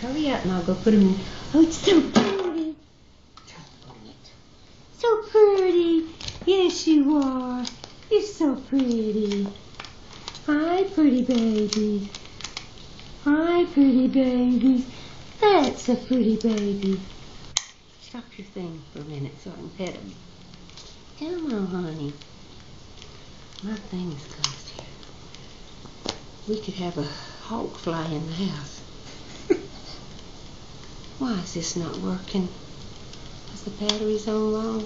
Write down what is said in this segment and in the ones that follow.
Hurry up and I'll go put them in. Oh, it's so pretty. So pretty. Yes, you are. You're so pretty. Hi, pretty babies. Hi, pretty babies. That's a pretty baby. Stop your thing for a minute so I can pet him. Come on, honey. My thing is closed here. We could have a hawk fly in the house. Why is this not working? Is the batteries on low?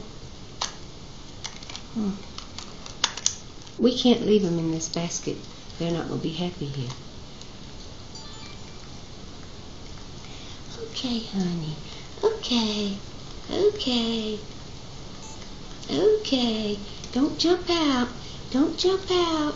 We can't leave them in this basket. They're not going to be happy here. Okay, honey. Okay. Okay. Okay. Don't jump out. Don't jump out.